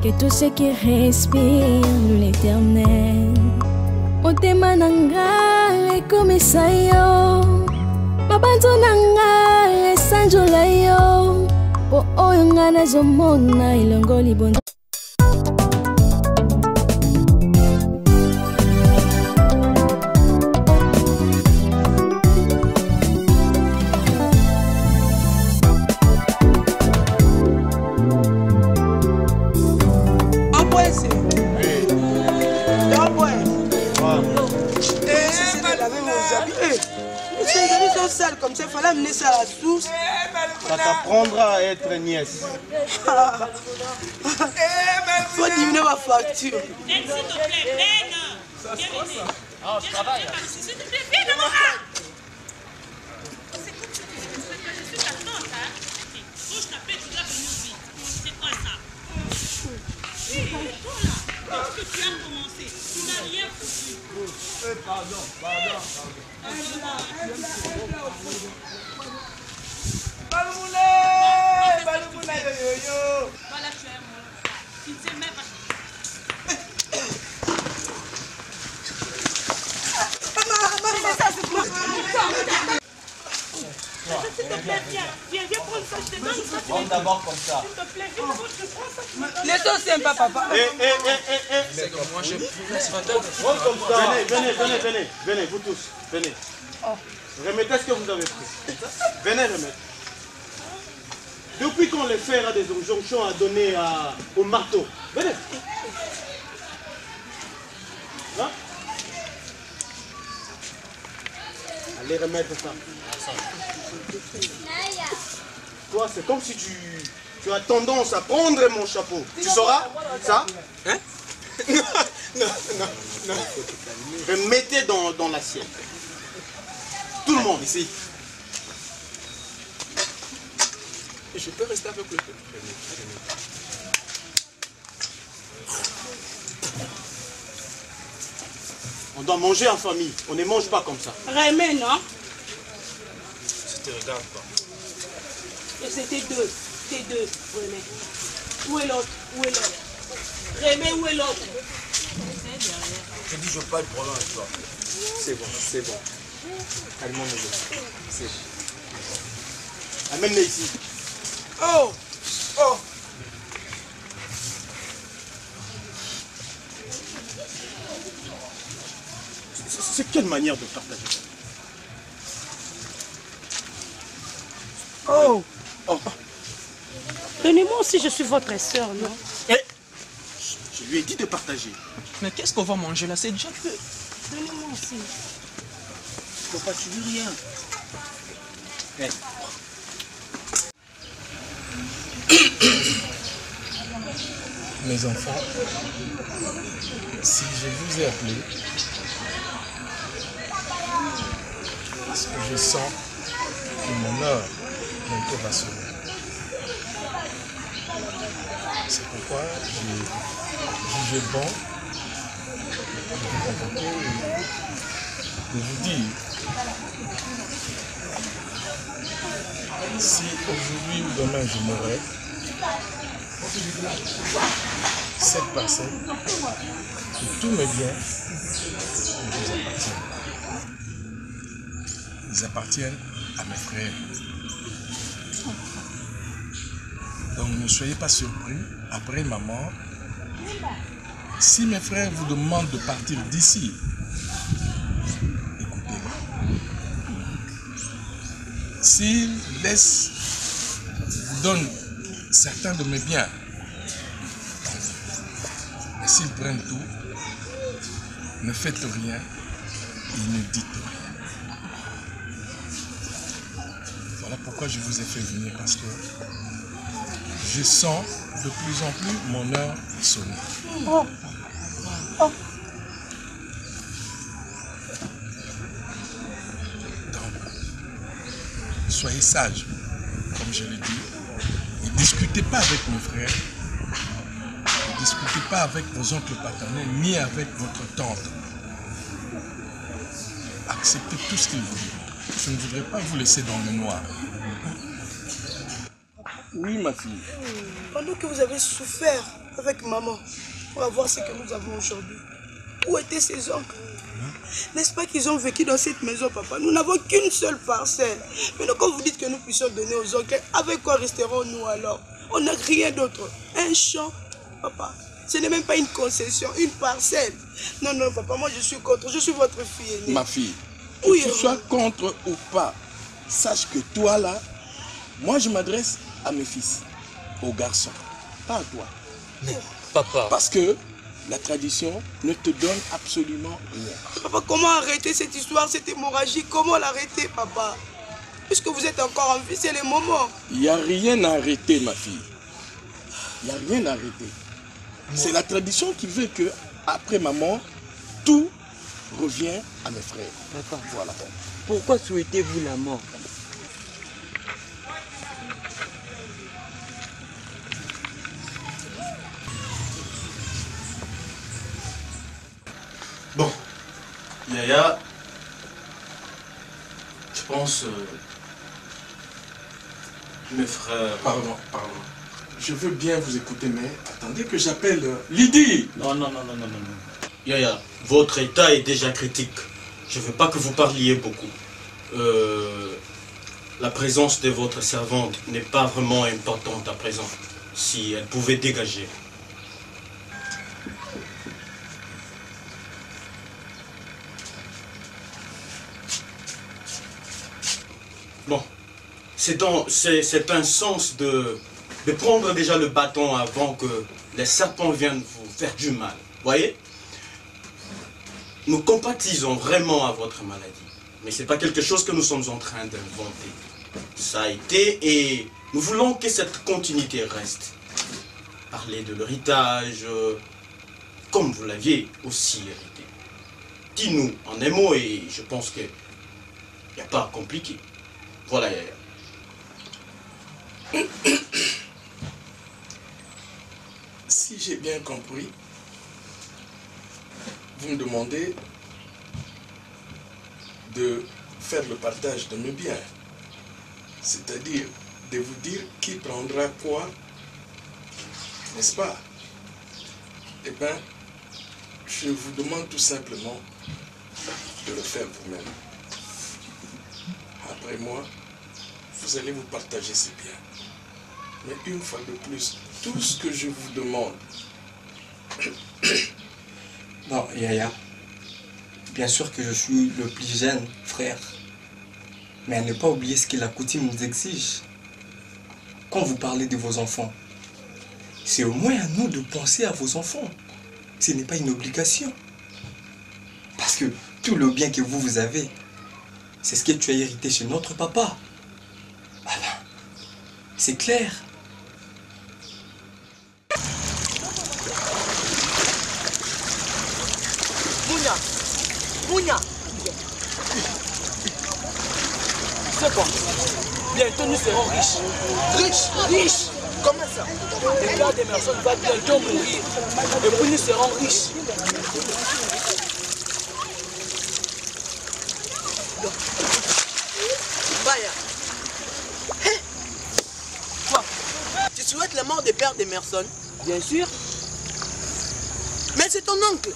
que tout ce qui respire l'éternel. Motema nanga ekomisa yo, mabanzo nanga esanjola yo, po oyo nga nazomona elongo libondo. Comme ça, il fallait amener ça à la source. Ça t'apprendra à être nièce. Faut diminuer ma facture. S'il te plaît, Ben. Ah, je travaille. S'il te plaît, viens dans mon rang. C'est comme ça que je suis ta tante, hein. Bouge ta paix, tu dois venir vite. C'est quoi ça? Oui, toi là, depuis que tu as commencé, tu n'as rien foutu. Pardon. Baloumouné, yo. Voilà, tu es mon. Tu ne sais même pas. S'il te plaît, viens prendre ça, je te donne ça. Prends d'abord comme ça. S'il te plaît, viens, je prends ça. Laisse-toi sympa, papa. C'est comme moi, je prends comme ça. Venez, vous tous, venez. Remettez ce que vous avez pris. Venez remettre. Depuis quand le fer a des injonctions à donner au marteau? Venez. Hein? Allez remettre ça. Toi, c'est comme si tu as tendance à prendre mon chapeau. Tu sauras ça? Hein? Non. Remettez dans l'assiette. Tout le monde ici. Je peux rester avec le peuple. On doit manger en famille. On ne mange pas comme ça. Rémé, non? Je te regarde pas. Et c'était deux. C'était deux, Rémé. Où est l'autre? Rémé, où est l'autre? Je dis, je veux pas de problème avec toi. C'est bon. Calmons-nous. C'est bon. Amène-les ici. Oh! C'est quelle manière de partager? Oh! Donnez-moi aussi, je suis votre soeur, non? Je lui ai dit de partager. Mais qu'est-ce qu'on va manger là? C'est déjà fait. Donnez-moi aussi. Faut pas subir rien. Mes enfants, si je vous ai appelé, parce que je sens que mon heure bientôt va sonner. C'est pourquoi j'ai jugé bon de vous convoquer et de vous dire si aujourd'hui ou demain je mourrais, cette parcelle et tous mes biens vous appartiennent. Ils appartiennent à mes frères. Donc ne soyez pas surpris, après ma mort, si mes frères vous demandent de partir d'ici, écoutez-les. S'ils vous donnent certains de mes biens, et s'ils prennent tout, ne faites rien et ne dites rien. Voilà pourquoi je vous ai fait venir, parce que je sens de plus en plus mon heure sonner. Oh! Donc, soyez sages, comme je l'ai dit, et discutez pas avec mes frères, ne discutez pas avec vos oncles paternels, ni avec votre tante. Acceptez tout ce qu'ils vous disent. Je ne voudrais pas vous laisser dans le noir. Oui, ma fille. Pendant que vous avez souffert avec maman pour avoir ce que nous avons aujourd'hui. Où étaient ses oncles? N'est-ce pas qu'ils ont vécu dans cette maison, papa? Nous n'avons qu'une seule parcelle. Mais quand vous dites que nous puissions donner aux oncles, avec quoi resterons-nous alors? On n'a rien d'autre. Un champ, papa. Ce n'est même pas une concession, une parcelle. Non, non, papa, moi je suis contre. Je suis votre fille aînée. Ma fille, oui, que tu sois contre ou pas, sache que toi là, moi je m'adresse à mes fils, aux garçons, pas à toi. Mais papa... Parce que la tradition ne te donne absolument rien. Papa, comment arrêter cette histoire, cette hémorragie? Comment l'arrêter, papa? Puisque vous êtes encore en vie, c'est le moment. Il n'y a rien à arrêter, ma fille. Il n'y a rien à arrêter. C'est la tradition qui veut que, après ma mort, tout revient à mes frères. Papa, voilà. Pourquoi souhaitez-vous la mort? Bon, Yaya, je pense, mes frères... Pardon. Je veux bien vous écouter, mais attendez que j'appelle Lydie. Non. Yaya, votre état est déjà critique. Je ne veux pas que vous parliez beaucoup. La présence de votre servante n'est pas vraiment importante à présent. Si elle pouvait dégager. Bon, c'est un sens de prendre déjà le bâton avant que les serpents viennent vous faire du mal. Voyez? Nous compatisons vraiment à votre maladie. Mais ce n'est pas quelque chose que nous sommes en train d'inventer. Ça a été et nous voulons que cette continuité reste. Parler de l'héritage, comme vous l'aviez aussi hérité. Dis-nous en un mot et je pense qu'il n'y a pas à compliquer. Voilà, Yaya. Si j'ai bien compris, vous me demandez de faire le partage de mes biens. C'est-à-dire de vous dire qui prendra quoi, n'est-ce pas? Eh bien, je vous demande tout simplement de le faire vous-même. Après moi, vous allez vous partager ces biens. Mais une fois de plus, tout ce que je vous demande... Bon, Yaya, bien sûr que je suis le plus jeune frère. Mais à ne pas oublier ce que la coutume nous exige. Quand vous parlez de vos enfants, c'est au moins à nous de penser à vos enfants. Ce n'est pas une obligation. Parce que tout le bien que vous avez, c'est ce que tu as hérité chez notre papa. Voilà. C'est clair. Mounia. C'est bon. Bientôt nous serons riches. Riches. Comment ça? Le père des personnes va bientôt mourir. Et puis nous serons riches. Baya. Quoi? Tu souhaites la mort des pères d'Emerson? Bien sûr. Mais c'est ton oncle.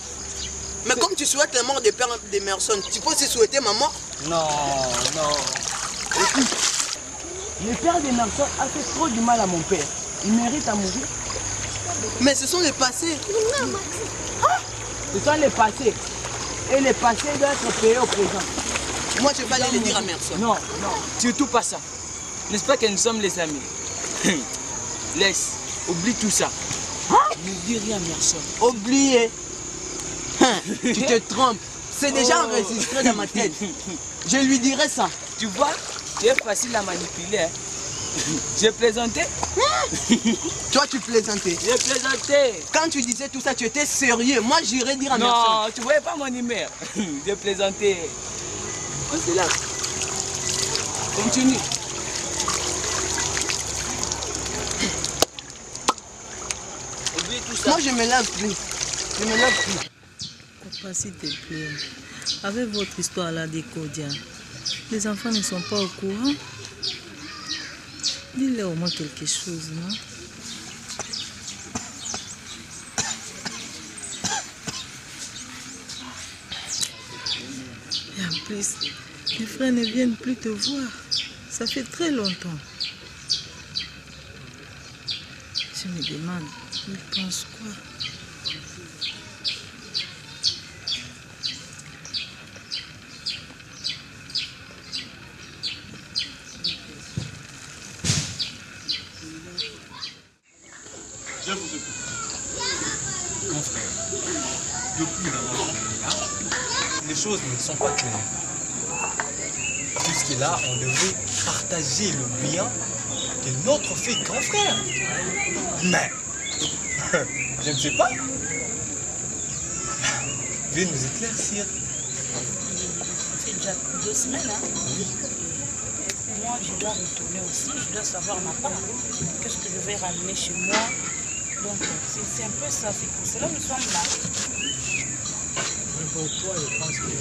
Mais comme tu souhaites la mort des pères d'Emerson, tu peux aussi souhaiter ma mort? Non. Écoute, le père d'Emerson a fait trop du mal à mon père. Il mérite à mourir. Mais ce sont les passés. Ce sont les passés. Et les passés doivent être payés au présent. Moi, je vais aller le dire à Emerson. Non, surtout pas ça. N'est-ce pas que nous sommes les amis? Laisse, oublie tout ça. Ne dis rien à Emerson. Oubliez. Tu te trompes. C'est déjà enregistré dans ma tête. Je lui dirai ça. Tu vois, tu es facile à manipuler. Hein? J'ai plaisanté. Toi, tu plaisantais. J'ai plaisanté. Quand tu disais tout ça, tu étais sérieux. Moi, j'irais dire à Emerson. Non, tu voyais pas mon numéro. J'ai plaisanté. On se lave. Continue. Oublie tout ça. Moi, je me lave plus. Je me lave plus. Papa, s'il te plaît, avec votre histoire là des Kodia, les enfants ne sont pas au courant. Dis-leur au moins quelque chose, non? plus, mes frères ne viennent plus te voir. Ça fait très longtemps. Je me demande, ils pensent quoi? Je vous écoute. Mon frère, depuis d'avoir là, les choses ne sont pas claires. Jusque-là, on devait partager le bien de notre fils grand frère. Mais, je ne sais pas. Veuillez nous éclaircir. C'est déjà 2 semaines, hein? Oui. Moi, je dois retourner aussi, je dois savoir ma part. Qu'est-ce que je vais ramener chez moi? Donc, c'est un peu ça, c'est pour cela que nous sommes là. Mais pour toi, je pense que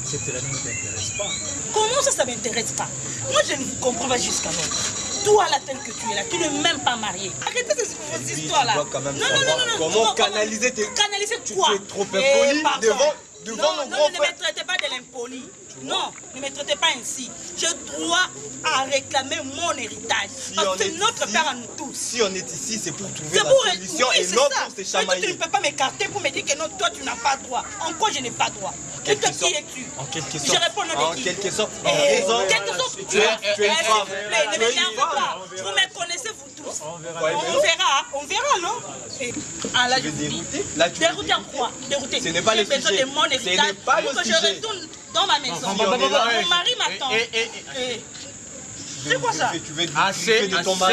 cette terrain ne t'intéresse pas. Comment ça, ça ne m'intéresse pas? Moi, je ne vous comprends pas jusqu'alors. Toi, là, tel que tu es là, tu n'es même pas marié. Arrêtez ces histoires-là. Tu dois quand même non, savoir comment canaliser tes... Canaliser quoi? Tu es trop impoli devant nos grands non, ne frères. me traitez pas de l'impoli. Non, ne me traitez pas ainsi. J'ai droit à réclamer mon héritage. Parce que c'est notre père à nous tous. Si on est ici, c'est pour trouver la pour solution oui, et non pour se Mais chamailler. tu ne peux pas m'écarter pour me dire que non, toi tu n'as pas droit. En quoi je n'ai pas droit? Et toi qui es-tu? En quelque sorte. Je réponds non En de qui? quelque sorte. En Eh, raison. quelque chose. Tu es une femme. Ne m'énervez pas. Vous me connaissez vous tous. On verra, non? Ah là, je vous dis. Dérouté en quoi? Dérouté. Ce n'est pas le J'ai besoin sujet. de mon héritage Ce n'est pas le pour que je sujet. retourne dans ma maison. Mon mari m'attend. C'est quoi ça? Tu veux Assez de ton mari.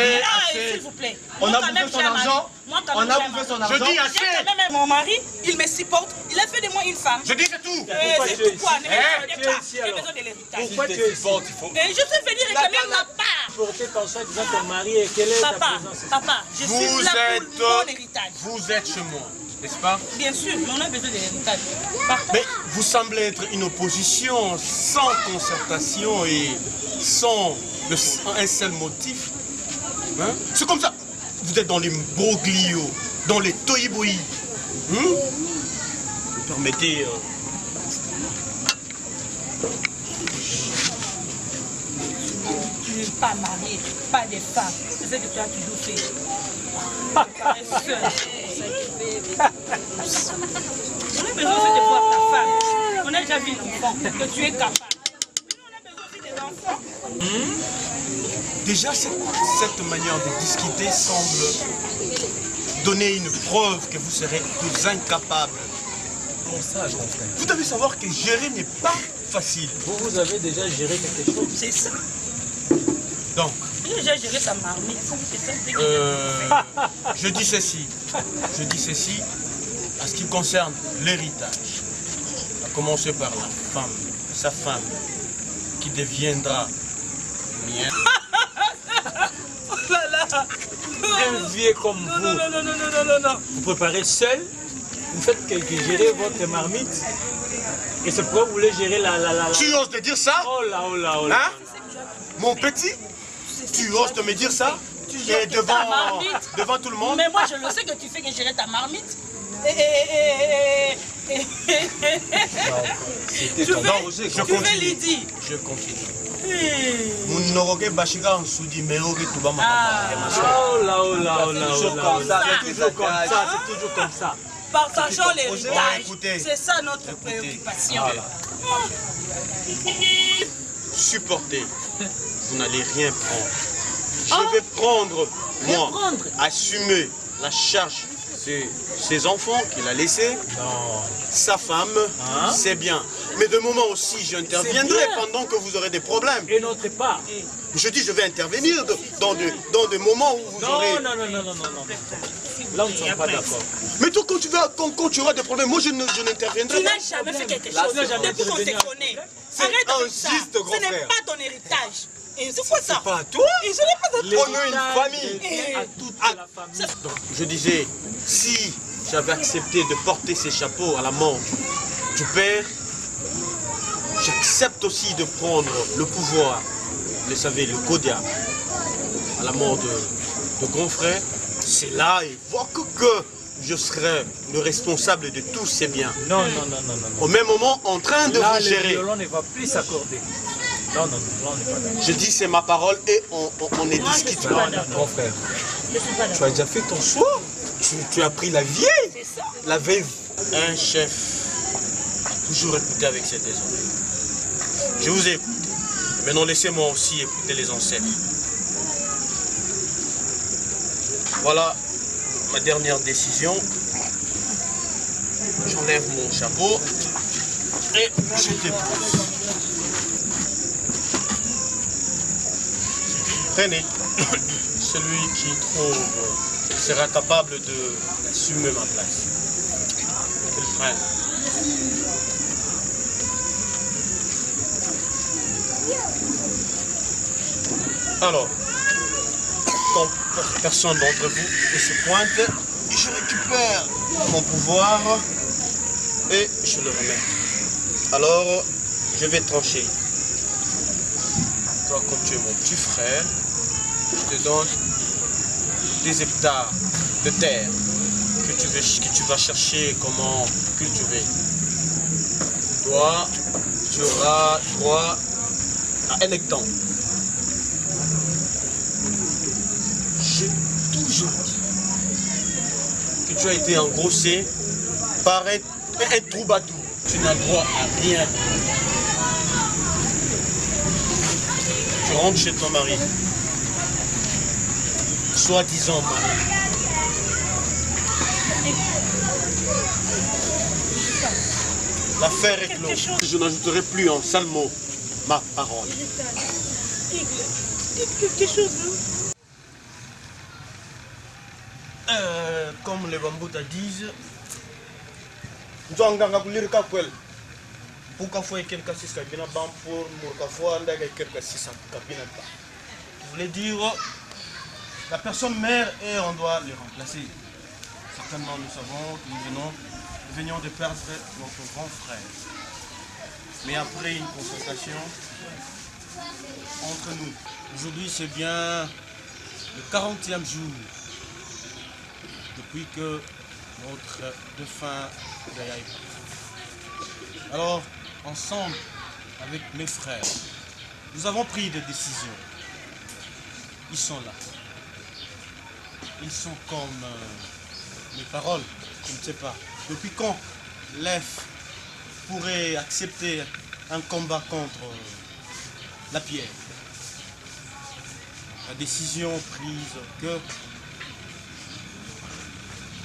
S'il vous plaît. On Moi, a quand même, bouffé son j'ai un mari. argent. Moi, quand On même, a j'ai un bouffé mari. son argent. Je dis J'ai assez. quand même mon mari, il me supporte, il a fait de moi une femme. Je dis c'est tout. C'est tout quoi, ne me tu es pas. ici, J'ai alors. besoin de l'héritage. Pourquoi tu es ici? Et je suis venu réclamer ma part. Porter ton soin disant ton mari et quelle est ta Papa, présence? papa, je suis là pour mon héritage. Vous êtes chez moi, n'est-ce pas? Bien sûr, mais on a besoin de l'héritage. Mais vous semblez être une opposition sans concertation et sans un seul motif. Hein? C'est comme ça. Vous êtes dans les broglios, dans les toyibouis. Vous permettez... Tu n'es pas marié, pas de femme. C'est ce que tu as toujours fait. On a besoin aussi de voir ta femme. On a déjà vu l'enfant, que tu es capable. Mais on a besoin aussi des enfants. Déjà, cette manière de discuter semble donner une preuve que vous serez plus incapables. Comment ça, grand frère? Vous devez savoir que gérer n'est pas facile. Vous avez déjà géré quelque chose? C'est ça. Donc, J'ai géré sa marmite. C'est ça. je dis ceci. Je dis ceci en ce qui concerne l'héritage. À commencer par la femme, sa femme, qui deviendra mienne. Oh là là. Un vieux comme vous. Non. Vous préparez seul, vous faites que gérer votre marmite. Et c'est pourquoi vous voulez gérer la... Tu oses de dire ça? Oh là, oh là, oh là. Hein? Mon petit? Tu oses de me dire ça? Et devant tout le monde? Mais moi, je le sais que tu fais que gérer ta marmite. C'était ton danger. Je continue. Lydie. Je continue. Munoroge Bashiga Nsudi Meoge Tubama. Oh là, oh là, oh là, C'est oh toujours là, comme oh ça, là. c'est toujours comme ça. C'est toujours comme ça. Partageons l'héritage. Écoutez. C'est ça notre préoccupation. Supportez. Vous n'allez rien prendre. Je vais prendre, moi, assumer la charge de ses enfants qu'il a laissés. Sa femme, c'est bien. Mais de moment aussi, j'interviendrai pendant que vous aurez des problèmes. Et notre part. Je dis, je vais intervenir dans des moments où vous aurez... Non. Là, on ne sommes pas d'accord. Mais toi, quand tu auras des problèmes, moi, je n'interviendrai Tu pas. n'as jamais fait quelque chose. Depuis qu'on te connaît. Arrête avec ça. Ce n'est pas ton héritage. Et c'est quoi ça? Pas à toi. Et ce n'est pas ton On a une famille. À toute la famille. Donc, je disais, si j'avais accepté de porter ces chapeaux à la mort du père, j'accepte aussi de prendre le pouvoir, vous savez, le Kodia, à la mort de grand frère. C'est là, évoque que je serai le responsable de tous ces biens. Non. Au même moment, en train de là, vous gérer. Le violon ne va plus s'accorder. Non, là, on n'est pas d'accord. Je dis c'est ma parole et on ne discute pas. Mon frère, tu as déjà fait ton choix. Tu as pris la vieille, la veuve. Un chef, toujours écouter avec ses désoreilles. Je vous ai écouté. Maintenant, laissez-moi aussi écouter les ancêtres. Voilà ma dernière décision. J'enlève mon chapeau et je dépose. Prenez. Celui qui trouve sera capable d'assumer ma place. Qu'il prenne. Alors, quand personne d'entre vous ne se pointe, je récupère mon pouvoir et je le remets. Alors, je vais trancher. Toi, comme tu es mon petit frère, je te donne des hectares de terre que tu vas chercher comment cultiver. Toi, tu auras droit à 1 hectare. J'ai toujours dit que tu as été engrossé par un troubadour. Tu n'as droit à rien. Tu rentres chez ton mari. Soi-disant mari. L'affaire est close. Je n'ajouterai plus un seul mot. Ma parole. Quelque chose. Comme les Bambouta disent, je voulais dire, la personne mère et on doit les remplacer. Certainement nous savons que nous venions de perdre notre grand frère. Mais après une consultation entre nous, aujourd'hui c'est bien le 40e jour depuis que notre défunt Gaïa est parti. Alors, ensemble avec mes frères, nous avons pris des décisions. Ils sont là. Ils sont comme mes paroles, je ne sais pas. Depuis quand l'EF pourrait accepter un combat contre la pierre? La décision prise que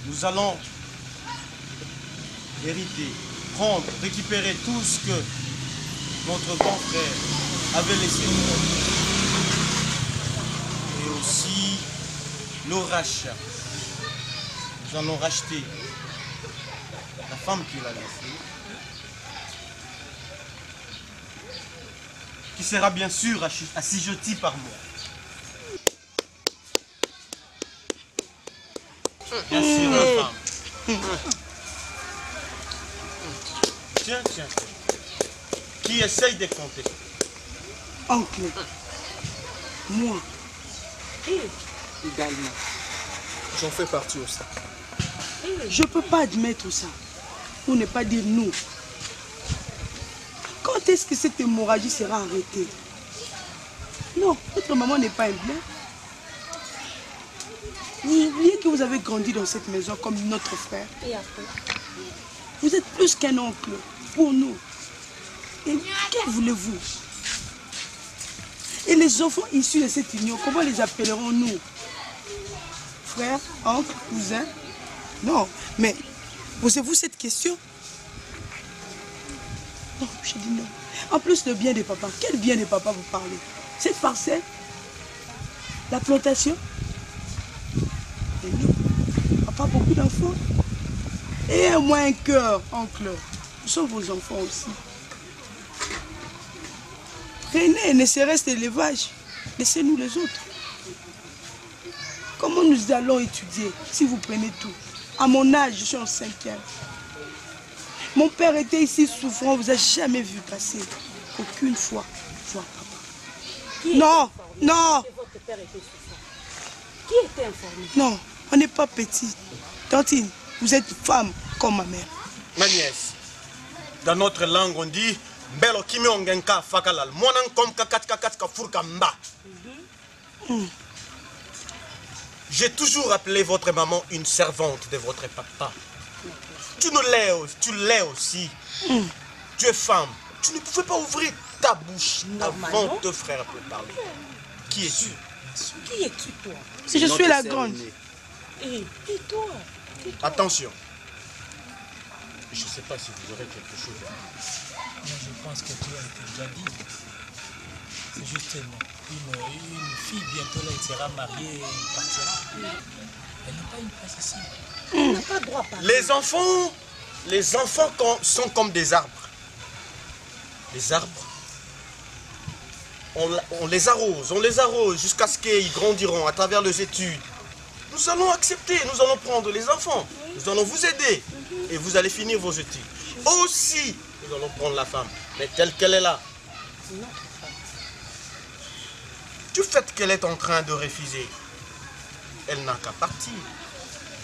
nous allons hériter, prendre, récupérer tout ce que notre grand frère avait laissé. Et aussi le rachat. Nous allons racheter la femme qu'il a laissée, qui sera bien sûr assujettie par moi. Bien sûr, la femme. Tiens. Qui essaye de compter? Oncle, moi. Également. J'en fais partie aussi. Je ne peux pas admettre ça. Pour ne pas dire nous. Quand est-ce que cette hémorragie sera arrêtée? Non, votre maman n'est pas un blanc. Vous oubliez que vous avez grandi dans cette maison comme notre frère. Et après? Vous êtes plus qu'un oncle pour nous. Et que voulez-vous? Et les enfants issus de cette union, comment les appellerons-nous? Frère, oncle, cousin? Non, mais posez-vous cette question? Non, je dis non. En plus, le bien de papa, quel bien de papa vous parlez? Cette parcelle? La plantation? Et nous, papa a beaucoup d'enfants. Et moi un cœur, oncle. Nous sommes vos enfants aussi. Prenez, ne serait-ce l'élevage. Laissez-nous les autres. Comment nous allons étudier si vous prenez tout? À mon âge, je suis en 5e. Mon père était ici souffrant, vous a jamais vu passer. Aucune fois. Voir papa. Non, non. Votre père était souffrant. Qui était informé? Non, on n'est pas petit. Tantine, Vous êtes femme comme ma mère. Ma nièce, dans notre langue, on dit Mbelo kimi ongenka fakalal. Monan kom kakat ka furka mba. J'ai toujours appelé votre maman une servante de votre papa. Tu l'es aussi. Tu es femme. Tu ne pouvais pas ouvrir ta bouche avant deux frères pour parler. Qui es-tu? Qui es-tu, toi? Si je suis la grande. Et toi? Attention. Je ne sais pas si vous aurez quelque chose à dire. Je pense que tout a été déjà dit. C'est justement une fille, bientôt là, elle sera mariée, elle partira. Elle n'a pas une place ici. Elle n'a pas droit à parler. Les enfants sont comme des arbres. Les arbres, on les arrose jusqu'à ce qu'ils grandiront à travers les études. Nous allons accepter, nous allons prendre les enfants, nous allons vous aider et vous allez finir vos études. Aussi, nous allons prendre la femme, mais telle qu'elle est là. Du fait qu'elle est en train de refuser, elle n'a qu'à partir.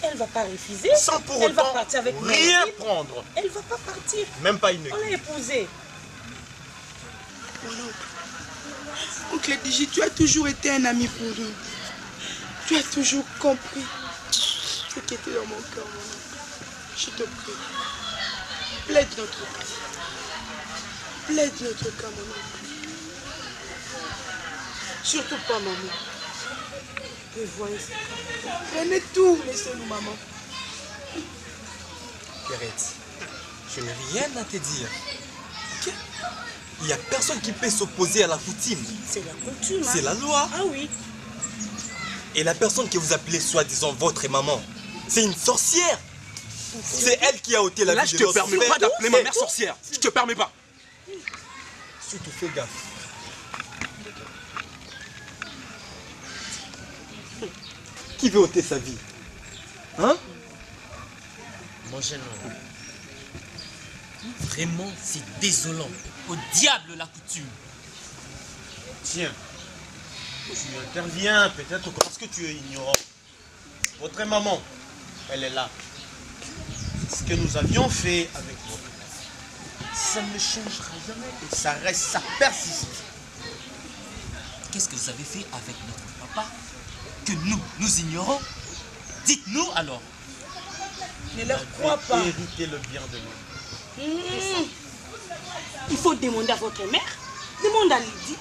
Elle va pas refuser. Sans pour elle autant va partir avec rien prendre. Elle va pas partir. Même pas une. On l'a épousée. Mon oncle. Oncle Digi, tu as toujours été un ami pour nous. Tu as toujours compris ce qui était dans mon cœur, mon oncle. Je te prie. Plaide notre cas. Plaide notre cas, mon oncle. Surtout pas maman. Prévoyez ce cas. Prenez tout, laissez-nous maman. Pierrette, je n'ai rien à te dire. Il n'y a personne qui peut s'opposer à la coutume. C'est la coutume. C'est la loi. Ah oui. Et la personne que vous appelez soi-disant votre maman, c'est une sorcière. C'est elle qui a ôté la vie de notre père. Là, je te permets pas d'appeler ma mère sorcière. Je te permets pas. Surtout fais gaffe. Qui veut ôter sa vie? Hein? Mon jeune homme, vraiment, c'est désolant. Au diable la coutume. Tiens, tu interviens peut-être parce que tu es ignorant. Votre maman, elle est là. Ce que nous avions fait avec votre père, ça ne changera jamais et ça reste, ça persiste. Qu'est-ce que vous avez fait avec notre papa que nous ignorons? Dites-nous alors. Ne leur crois pas. Hériter le bien de nous. Il faut demander à votre mère. Demande à Lydie.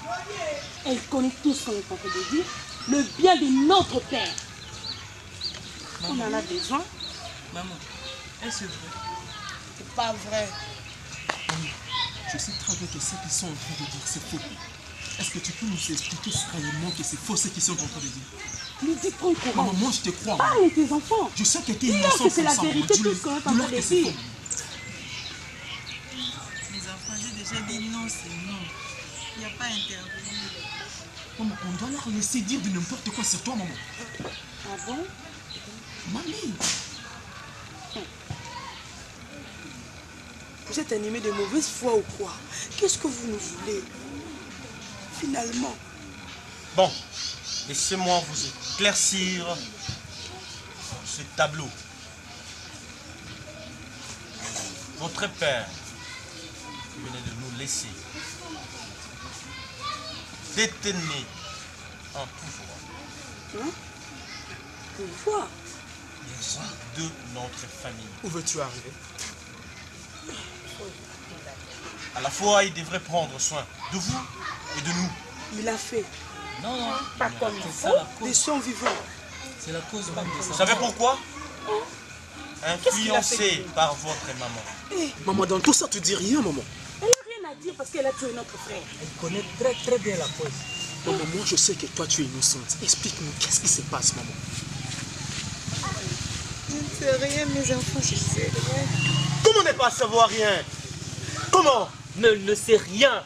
Elle connaît tout ce qu'on est en train de dire. Le bien de notre père. Maman. On en a besoin. Maman, est-ce vrai? C'est pas vrai. Je sais très bien que ce qu'ils sont en train de dire, c'est faux. Est-ce que tu peux nous expliquer réellement que c'est faux ce qu'ils sont en train de dire? Lydie, prends courage. Maman, moi je te crois. Parle à tes enfants. Je sais que tu es Dis-leur innocent que c'est la comme ça, vérité, maman. tout ce qu'on est en train Dis-leur de que c'est dire. faux. Les enfants, j'ai déjà dit non, c'est non. Il n'y a pas à intervenir. Maman, on doit leur laisser dire de n'importe quoi sur toi, maman. Ah bon? Mamie. Vous êtes animé de mauvaise foi ou quoi? Qu'est-ce que vous nous voulez? Finalement. Bon, laissez-moi vous éclaircir ce tableau. Votre père venait de nous laisser détenir un pouvoir. Hein? Pouvoir? De notre famille. Où veux-tu arriver? À la fois, il devrait prendre soin de vous et de nous. Il a fait. Non, non. Pas comme il C'est ça faut. la cause. Des sons vivants. C'est la cause même de ça. Vous savez pourquoi? Qu'est-ce qu'il a fait? Influencé par votre maman. Maman, dans tout ça, tu dis rien, maman. Elle n'a rien à dire parce qu'elle a tué notre frère. Elle connaît très très bien la cause. Maman, moi je sais que toi tu es innocente. Explique-nous, qu'est-ce qui se passe, maman? Je ne sais rien, mes enfants, je sais rien. Comment ne pas savoir rien? Comment? Ne sait rien.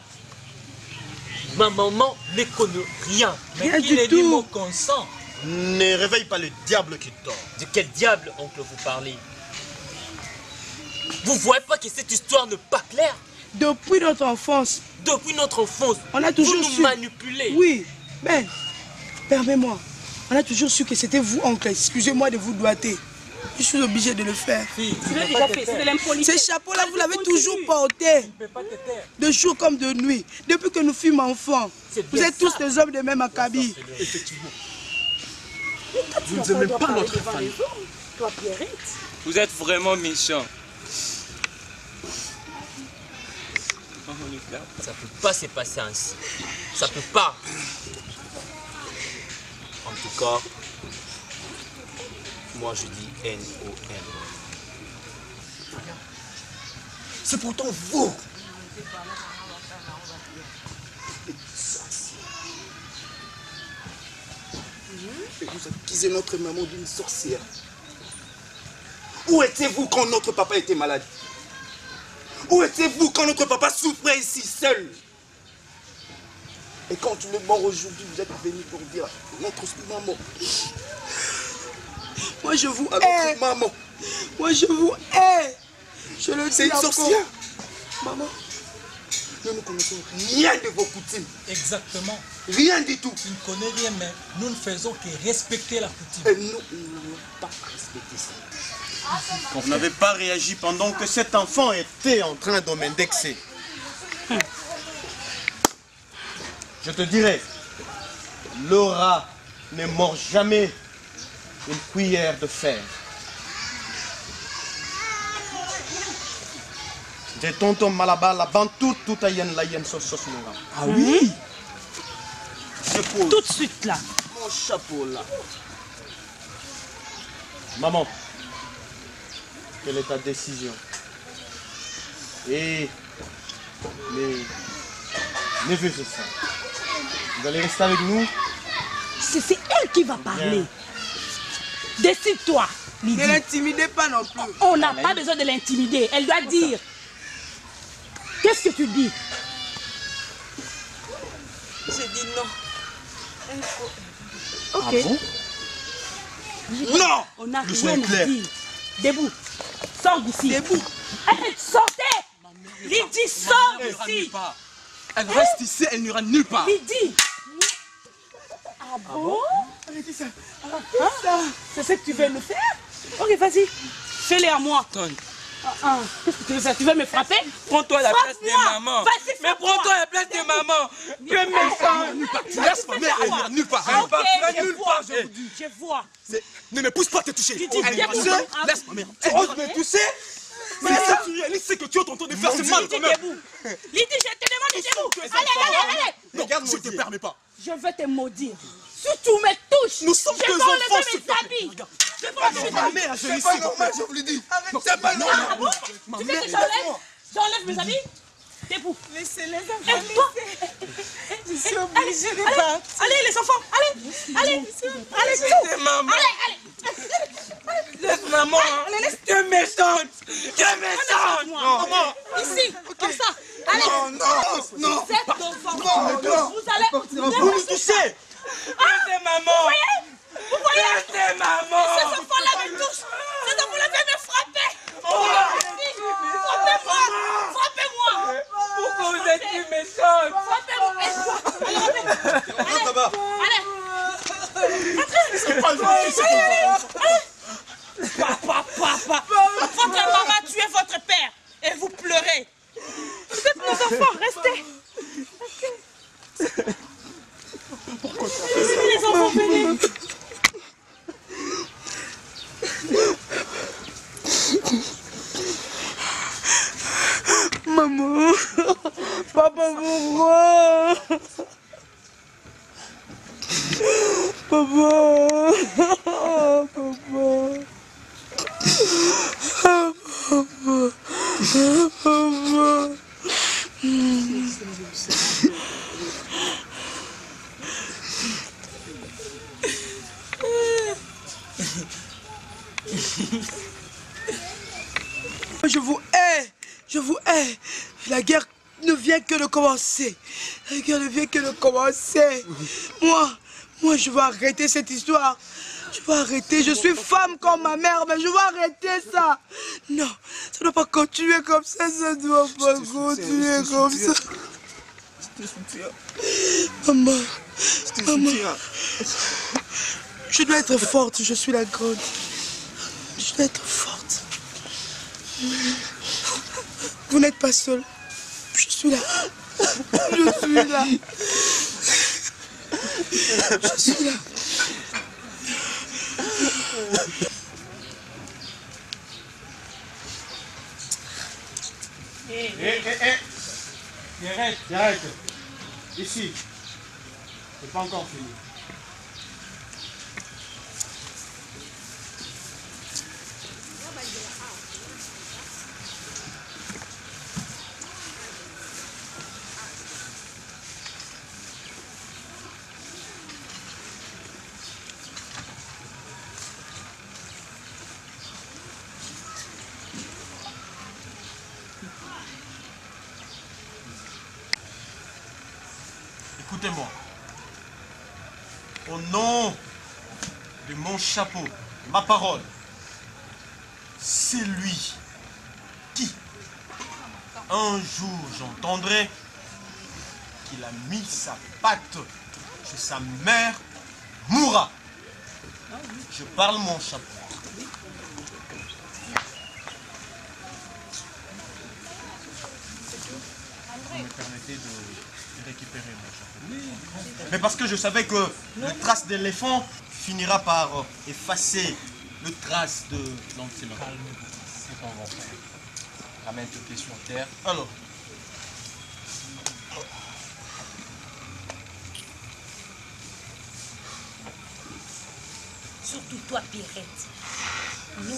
Ma maman ne connaît rien. Mais Rien qui du est dit tout. mon consent? Ne réveille pas le diable qui dort. De quel diable, oncle, vous parlez? Vous voyez pas que cette histoire n'est pas claire? Depuis notre enfance. Depuis notre enfance, On a toujours vous nous su. manipulez. Oui, Ben, permets-moi. On a toujours su que c'était vous, oncle. Excusez-moi de vous doiter. Je suis obligée de le faire. Tu l'as déjà fait, c'est de l'impolitesse. Ce chapeau-là, vous l'avez toujours porté. De jour comme de nuit. Depuis que nous fûmes enfants. Vous êtes tous des hommes de même acabit. Effectivement. Vous ne aimez pas notre famille. Toi, Pierrette. Vous êtes vraiment méchant. Ça ne peut pas se passer ainsi. Ça peut pas. En tout cas, moi je dis N-O-N. C'est pourtant vous. Et vous accusez notre maman d'une sorcière. Où étiez-vous quand notre papa était malade? Où étiez-vous quand notre papa souffrait ici seul? Et quand il est mort aujourd'hui, vous êtes venu pour dire notre maman. Moi je vous hais. Maman. Moi je vous hais. Je le dis. C'est une sorcière. Maman. Nous ne connaissons rien de vos coutumes. Exactement. Rien du tout. Tu ne connais rien, mais nous ne faisons que respecter la coutume. Et nous n'allons pas respecter ça. Vous n'avez pas réagi pendant que cet enfant était en train de m'indexer. Je te dirai, Laura ne mord jamais une cuillère de fer. De tonton Malaba, la bantou, tout à yen la yen sos monga. Ah oui? Je pose tout de suite là. mon chapeau là. Maman, quelle est ta décision? Et les neveux et ça. Vous allez rester avec nous? C'est elle qui va parler. Décide-toi, Lydie. Ne l'intimidez pas non plus. On n'a pas besoin de l'intimider. Elle doit dire. Qu'est-ce que tu dis? J'ai dit non. Ok. Ah bon? Non! On n'a Nous rien sommes à clairs. dire. Debout. Sors d'ici. Debout. Sortez! Lydie, sors d'ici. Elle reste ici, elle n'ira nulle part. Lydie. Ah bon? Arrêtez ça. C'est ce que tu veux me faire? Ok, vas-y. Fais-les à moi. Qu'est-ce que tu veux faire? Tu veux me frapper? Prends-toi la place de maman. Mais prends-toi la place de maman. Tu es méchant. Laisse ma mère, elle n'ira nulle part. Elle ne partira nulle part, je vous dis. Je vois. Ne me pousse pas à te toucher. Tu dis Elle bien va pour toucher. moi. Laisse ma mère. Tu oses me toucher? Mais ça, tu réalises ce que tu es en train de faire, c'est mal quand même. Lydie, je te demande debout. Allez. Non, je ne te permets pas. Je vais te maudire. Si tu me touches, Nous sommes je deux vais enfants, enlever s'il mes te plaît. habits. Je vais Ma enlever mère, C'est pas normal, je vous le dis. C'est pas normal. Ah bon? Tu veux que j'enlève mes habits? Debout. Laissez-les enfants. Et toi? Je suis obligée de partir. Allez, les enfants. Allez. Laisse maman. Laisse maman. Tu es méchante. Tu es méchante. Maman. Ici, comme ça. Allez. Non. Cet enfant. Vous allez. Vous nous touchez! Laisse maman. Vous voyez? Laisse maman. Ces enfants-là me touchent. Ces enfants-là viennent me frapper. Frappez-moi. Pourquoi vous êtes si méchante? Papa. Votre maman a tué votre père et vous pleurez. Vous êtes nos enfants, restez. Pourquoi tu as fait ça? Les enfants, venez. Maman, papa, pourquoi? Je vous hais. La guerre ne vient que de commencer. Moi, je vais arrêter cette histoire. Je vais arrêter. Je suis femme comme ma mère, mais je vais arrêter ça. Non, ça ne doit pas continuer comme ça. Ça ne doit pas continuer comme ça. Je te soutiens. Maman. Je te soutiens. Je dois être forte. Je suis la grande. Je dois être forte. Vous n'êtes pas seul. Je suis là. Je suis là. Je suis là. Arrête. Ici. C'est pas encore fini. Écoutez-moi. Au nom de mon chapeau, de ma parole, c'est lui qui, un jour, j'entendrai qu'il a mis sa patte chez sa mère, mourra. Je parle mon chapeau. Vous me permettez de récupérer mon chapeau. Oui. Mais parce que je savais que le trace d'éléphant finira par effacer le trace de l'antilope. C'est qu'on va faire. Ramène tes pieds sur terre. Alors. Surtout toi, Pierrette. Nous.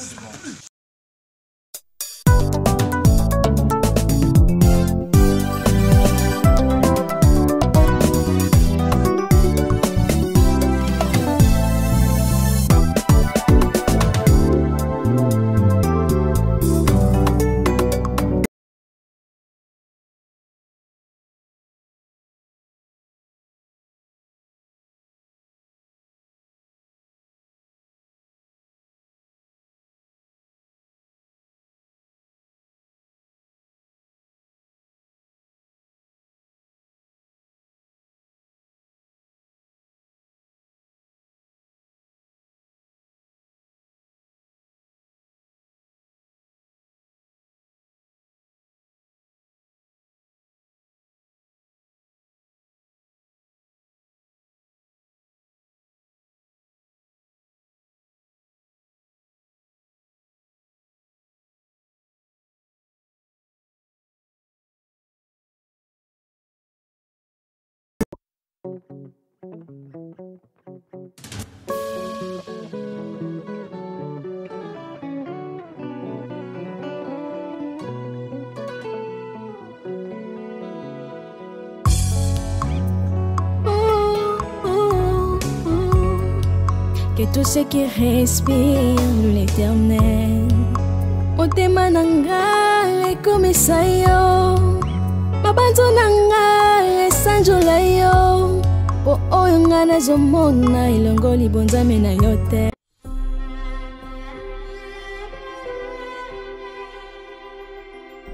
Que tout ce qui respire l'Éternel. Motema nanga ekomisa yo, mabanzo nanga esanjola yo, po oyo nga nazomona elongo libonzame na yo te.